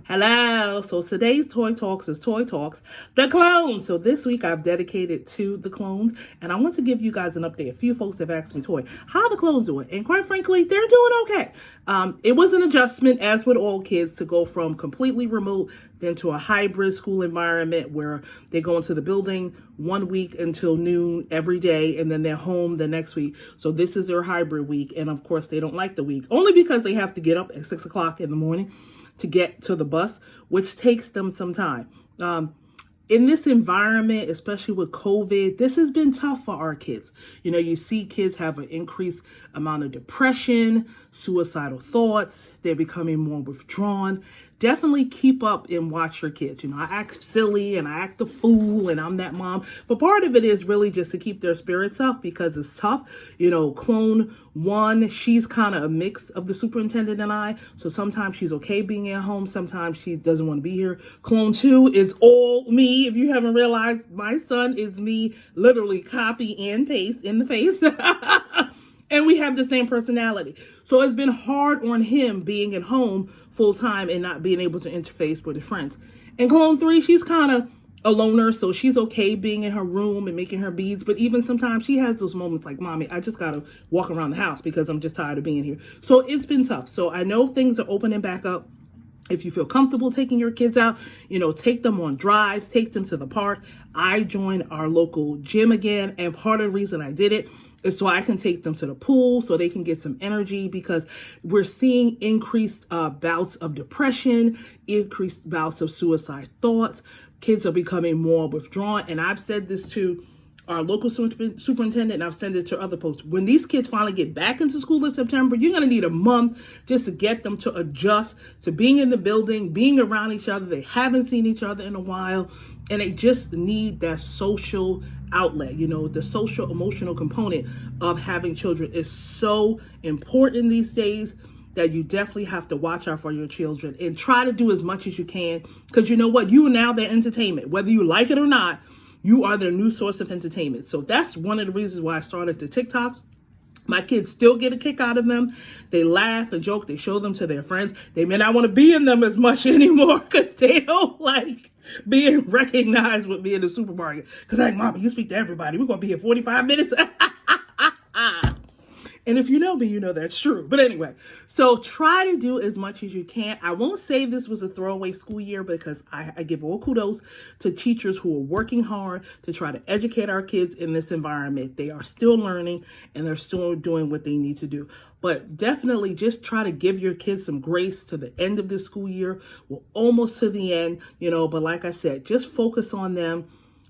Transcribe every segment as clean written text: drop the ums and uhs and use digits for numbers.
Hello. So today's Toy Talks is Toy Talks, the clones. So this week I've dedicated to the clones, and I want to give you guys an update. A few folks have asked me, Toy, how are the clones doing? And quite frankly, they're doing okay. It was an adjustment, as with all kids, to go from completely remote then to a hybrid school environment where they go into the building 1 week until noon every day, and then they're home the next week. So this is their hybrid week, and of course they don't like the week, only because they have to get up at 6 o'clock in the morning to get to the bus, which takes them some time. In this environment, especially with COVID, this has been tough for our kids. You know, you see kids have an increased amount of depression, suicidal thoughts. They're becoming more withdrawn. Definitely keep up and watch your kids. You know, I act silly and I act a fool and I'm that mom. But part of it is really just to keep their spirits up because it's tough. You know, clone one, she's kind of a mix of the superintendent and I. So sometimes she's okay being at home. Sometimes she doesn't want to be here. Clone two is all me. If you haven't realized, my son is me, literally copy and paste in the face. And we have the same personality. So it's been hard on him being at home full time and not being able to interface with his friends. And clone three, she's kind of a loner, so she's okay being in her room and making her beads. But even sometimes she has those moments like, Mommy, I just got to walk around the house because I'm just tired of being here. So it's been tough. So I know things are opening back up. If you feel comfortable taking your kids out, you know, take them on drives, take them to the park. I joined our local gym again. And part of the reason I did it is so I can take them to the pool so they can get some energy, because we're seeing increased bouts of depression, increased bouts of suicide thoughts. Kids are becoming more withdrawn. And I've said this to our local superintendent, and I've said it to other folks. When these kids finally get back into school in September, you're going to need a month just to get them to adjust to being in the building, being around each other. They haven't seen each other in a while, and they just need that social outlet. You know, the social emotional component of having children is so important these days that you definitely have to watch out for your children and try to do as much as you can, because you know what? You are now their entertainment. Whether you like it or not, you are their new source of entertainment. So that's one of the reasons why I started the TikToks. My kids still get a kick out of them. They laugh and joke. They show them to their friends. They may not want to be in them as much anymore because they don't like being recognized with me in the supermarket. Because like, Mama, you speak to everybody. We're going to be here 45 minutes. And if you know me, you know that's true. But anyway, so try to do as much as you can. I won't say this was a throwaway school year, because I give all kudos to teachers who are working hard to try to educate our kids in this environment. They are still learning and they're still doing what they need to do. But definitely just try to give your kids some grace to the end of this school year. We're almost to the end, you know, but like I said, just focus on them.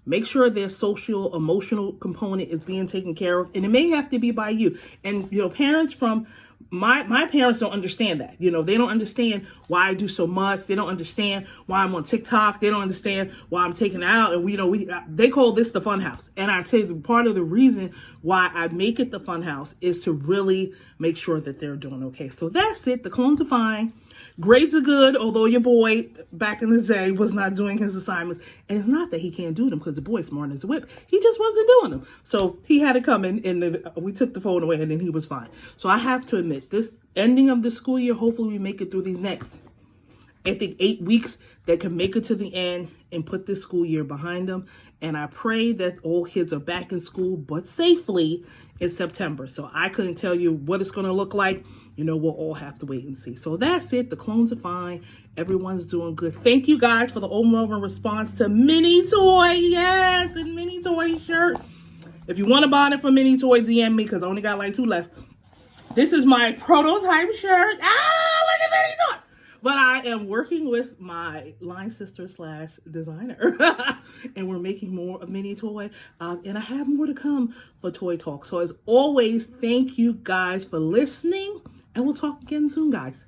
Make sure their social, emotional component is being taken care of. And it may have to be by you. And, you know, parents from my parents don't understand that. You know, they don't understand why I do so much. They don't understand why I'm on TikTok. They don't understand why I'm taking out. And, they call this the fun house. And I tell you, part of the reason why I make it the fun house is to really make sure that they're doing okay. So that's it. The clones are fine. Grades are good, although your boy back in the day was not doing his assignments. And it's not that he can't do them, because the boy's smart as a whip. He just wasn't doing them. So he had to come in, and we took the phone away, and then he was fine. So I have to admit, this ending of the school year, hopefully we make it through these next, I think, 8 weeks that can make it to the end and put this school year behind them. And I pray that all kids are back in school, but safely, in September. So I couldn't tell you what it's going to look like. You know, we'll all have to wait and see. So that's it. The clones are fine. Everyone's doing good. Thank you guys for the overwhelming response to Mini Toy. Yes, and Mini Toy shirt. If you want to buy it from Mini Toy, DM me, because I only got like 2 left. This is my prototype shirt. Look at Mini Toy. But I am working with my line sister / designer. And we're making more of Mini Toy. And I have more to come for Toy Talk. So as always, thank you guys for listening. And we'll talk again soon, guys.